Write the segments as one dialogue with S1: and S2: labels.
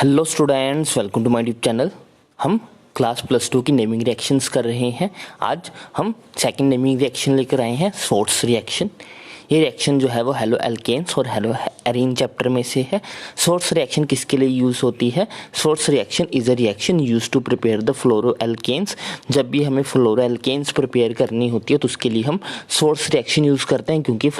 S1: Hello students, welcome to my YouTube channel. हम class +2 की naming reactions कर रहे हैं। आज हम सेकंड नेमिंग रिएक्शन लेकर आए हैं, स्वार्ट्ज रिएक्शन। ये रिएक्शन जो है वो हेलो एल्केन्स और हेलो एरीन चैप्टर में से है। स्वार्ट्ज रिएक्शन किसके लिए यूज़ होती है? Swarts reaction is a reaction use to prepare the fluoro alkanes. जब भी हमें फ्लोरो एल्केन्स प्रिपेयर करनी होती है तो उसके लिए हम स्वार्ट्ज रिएक्शन यूज़ करते हैं, क्योंकि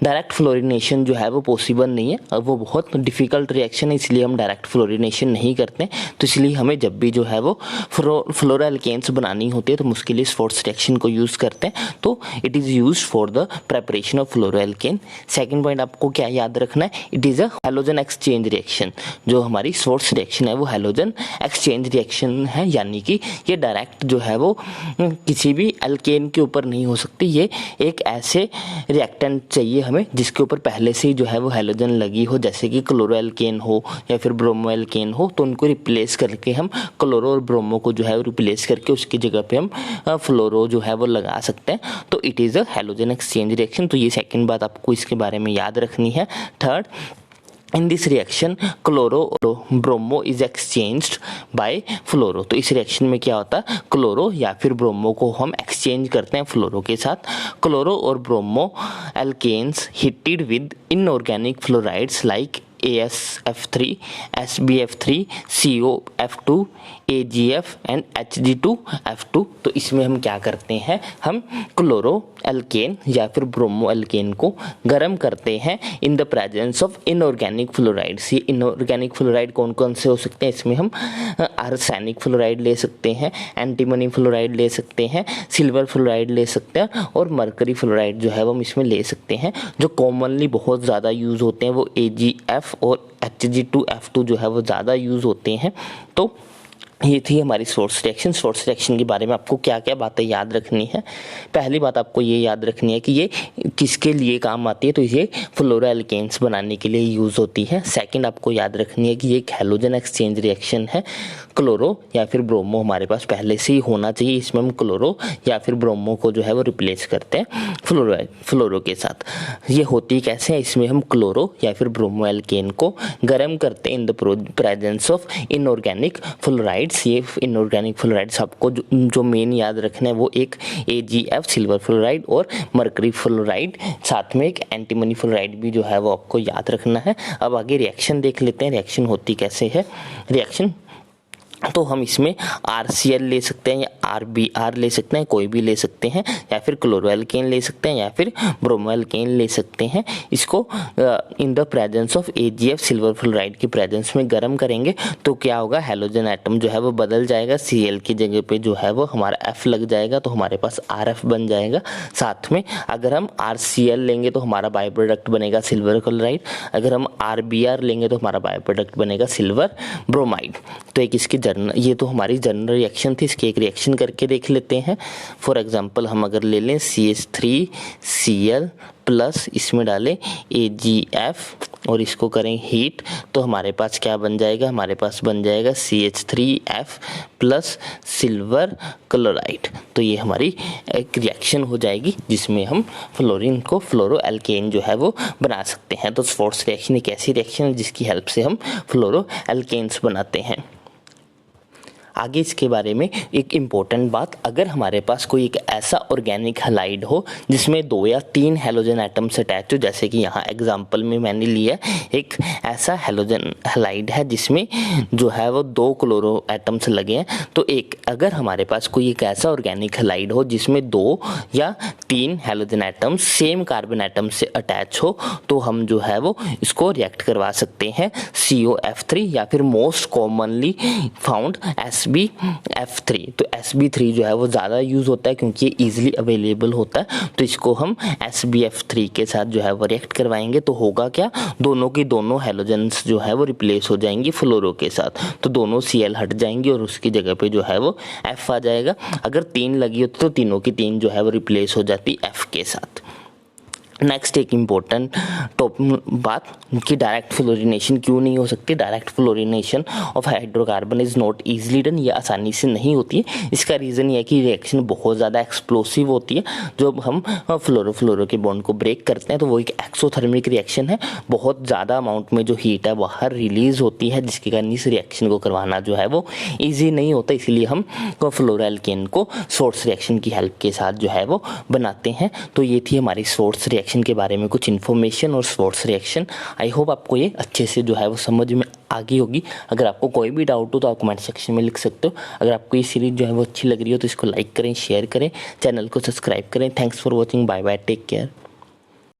S1: डायरेक्ट फ्लोरिनेशन जो है वो पॉसिबल नहीं है और वो बहुत डिफ़िकल्ट रिएक्शन है, इसलिए हम डायरेक्ट फ्लोरिनेशन नहीं करते। तो इसलिए हमें जब भी जो है वो फ्लोरो एल्केन्स बनानी होती है तो हम उसके लिए स्वार्ट्ज रिएक्शन को यूज़ करते हैं। तो it is use for the preparation of fluoro alkane. Second point आपको क्या याद रखना है? It is a halogen exchange reaction. जो हमारी स्वार्ट्ज रिएक्शन है वो हैलोजन एक्सचेंज रिएक्शन है, यानी कि ये डायरेक्ट जो है वो किसी भी एल्केन के ऊपर नहीं हो सकती। ये एक ऐसे रिएक्टेंट चाहिए हमें जिसके ऊपर पहले से ही जो है वो हैलोजन लगी हो, जैसे कि क्लोरो एल्केन हो या फिर ब्रोमो एल्केन हो। तो उनको रिप्लेस करके हम क्लोरो और ब्रोमो को जो है वो रिप्लेस करके उसकी जगह पे हम फ्लोरो जो है वो लगा सकते हैं। तो it is a halogen exchange reaction. तो ये सेकंड बात आपको इसके बारे में याद रखनी है। Third, in this reaction chloro bromo is exchanged by fluoro. तो इस रिएक्शन में क्या होता है? क्लोरो या फिर ब्रोमो को हम एक्सचेंज करते हैं फ्लोरो के साथ। क्लोरो और bromo alkanes heated with inorganic fluorides like AsF3, SbF3, COF2, AgF and Hg2F2। तो इसमें हम क्या करते हैं? हम क्लोरो एल्केन या फिर ब्रोमो एल्केन को गर्म करते हैं in the presence of inorganic fluorides. ये इनऑर्गेनिक फ्लोराइड कौन कौन से हो सकते हैं? इसमें हम आर्सेनिक फ्लोराइड ले सकते हैं, एंटीमनी फ्लोराइड ले सकते हैं, सिल्वर फ्लोराइड ले सकते हैं और मरकरी फ्लोराइड जो है वो हम इसमें ले सकते हैं। जो कॉमनली बहुत ज़्यादा यूज़ होते हैं वो AgF और Hg2F2 जो है वो ज़्यादा यूज़ होते हैं। तो ये थी हमारी स्वार्ट्ज रिएक्शन। स्वार्ट्ज रिएक्शन के बारे में आपको क्या क्या बातें याद रखनी है? पहली बात आपको ये याद रखनी है कि ये किसके लिए काम आती है। तो ये फ्लोरो एल्केन्स बनाने के लिए यूज़ होती है। सेकंड, आपको याद रखनी है कि ये एक हैलोजन एक्सचेंज रिएक्शन है। क्लोरो या फिर ब्रोमो हमारे पास पहले से ही होना चाहिए, इसमें हम क्लोरो या फिर ब्रोमो को जो है वो रिप्लेस करते हैं फ्लोरो के साथ। ये होती कैसे है? इसमें हम क्लोरो या फिर ब्रोमो एल्केन को गर्म करते हैं in the presence of inorganic fluorides. ये इनऑर्गेनिक फ्लोराइड्स आपको जो मेन याद रखना है वो एक AgF सिल्वर फ्लोराइड और मरकरी फ्लोराइड, साथ में एक एंटीमनी फ्लोराइड भी जो है वो आपको याद रखना है। अब आगे रिएक्शन देख लेते हैं, रिएक्शन होती कैसे है। रिएक्शन तो हम इसमें RCl ले सकते हैं या RBr ले सकते हैं, कोई भी ले सकते हैं, या फिर क्लोरो एल्केन ले सकते हैं या फिर ब्रोमो एल्केन ले सकते हैं। इसको in the presence of AgF silver fluoride की प्रेजेंस में गर्म करेंगे तो क्या होगा? हैलोजन एटम जो है वो बदल जाएगा, Cl की जगह पे जो है वो हमारा F लग जाएगा तो हमारे पास RF बन जाएगा। साथ में अगर हम RCl लेंगे तो हमारा बाय प्रोडक्ट बनेगा सिल्वर क्लोराइड, अगर हम RBr लेंगे तो हमारा बाय प्रोडक्ट बनेगा सिल्वर ब्रोमाइड। तो एक इसकी ये तो हमारी जनरल रिएक्शन थी, इसके एक रिएक्शन करके देख लेते हैं। फॉर एग्जांपल हम अगर ले लें CH3Cl प्लस इसमें डालें AgF और इसको करें हीट, तो हमारे पास क्या बन जाएगा? हमारे पास बन जाएगा CH3F प्लस सिल्वर क्लोराइड। तो ये हमारी एक रिएक्शन हो जाएगी जिसमें हम फ्लोरीन को फ्लोरो एल्केन जो है वो बना सकते हैं। तो स्वार्ट्ज रिएक्शन एक ऐसी रिएक्शन है जिसकी हेल्प से हम फ्लोरो एल्केन्स बनाते हैं। आगे इसके बारे में एक इम्पोर्टेंट बात, अगर हमारे पास कोई एक ऐसा ऑर्गेनिक हैलाइड हो जिसमें 2 या 3 हैलोजन एटम्स अटैच हो, जैसे कि यहाँ एग्जांपल में मैंने लिया एक ऐसा हैलोजन हैलाइड है जिसमें जो है वो 2 क्लोरो एटम्स लगे हैं। तो एक अगर हमारे पास कोई एक ऐसा ऑर्गेनिक हैलाइड हो जिसमें 2 या 3 halogen atoms same carbon atom से अटैच हो तो हम जो है वो इसको रिएक्ट करवा सकते हैं COF3 या फिर मोस्ट कॉमनली फाउंड SbF3। तो SB3 जो है वो ज़्यादा यूज़ होता है क्योंकि ये ईजिली अवेलेबल होता है। तो इसको हम SbF3 के साथ जो है वो रिएक्ट करवाएंगे तो होगा क्या? दोनों की दोनों हैलोजन्स जो है वो रिप्लेस हो जाएंगी फ्लोरो के साथ। तो दोनों Cl हट जाएंगी और उसकी जगह पे जो है वो F आ जाएगा। अगर 3 लगी होती तो तीनों की 3 जो है वो रिप्लेस हो जाती F के साथ। नेक्स्ट एक इम्पोर्टेंट टॉप बात कि डायरेक्ट फ्लोरिनेशन क्यों नहीं हो सकती। Direct fluorination of hydrocarbon is not easily done, ये आसानी से नहीं होती है। इसका रीज़न ये है कि रिएक्शन बहुत ज़्यादा एक्सप्लोसिव होती है। जब हम फ्लोरो के बॉन्ड को ब्रेक करते हैं तो वो एक एक्सोथर्मिक रिएक्शन है, बहुत ज़्यादा अमाउंट में जो हीट है बाहर रिलीज होती है, जिसके कारण इस रिएक्शन को करवाना जो है वो ईजी नहीं होता। इसीलिए हम फ्लोरोएल्केन को सोर्स रिएक्शन की हेल्प के साथ जो है वो बनाते हैं। तो ये थी हमारी सोर्स रिएक्शन के बारे में कुछ इन्फॉर्मेशन और सोर्स रिएक्शन। आई होप आपको ये अच्छे से जो है वो समझ में आ गई होगी। अगर आपको कोई भी डाउट हो तो आप कमेंट सेक्शन में लिख सकते हो। अगर आपको ये सीरीज जो है वो अच्छी लग रही हो तो इसको लाइक करें, शेयर करें, चैनल को सब्सक्राइब करें। Thanks for watching, bye bye, take care.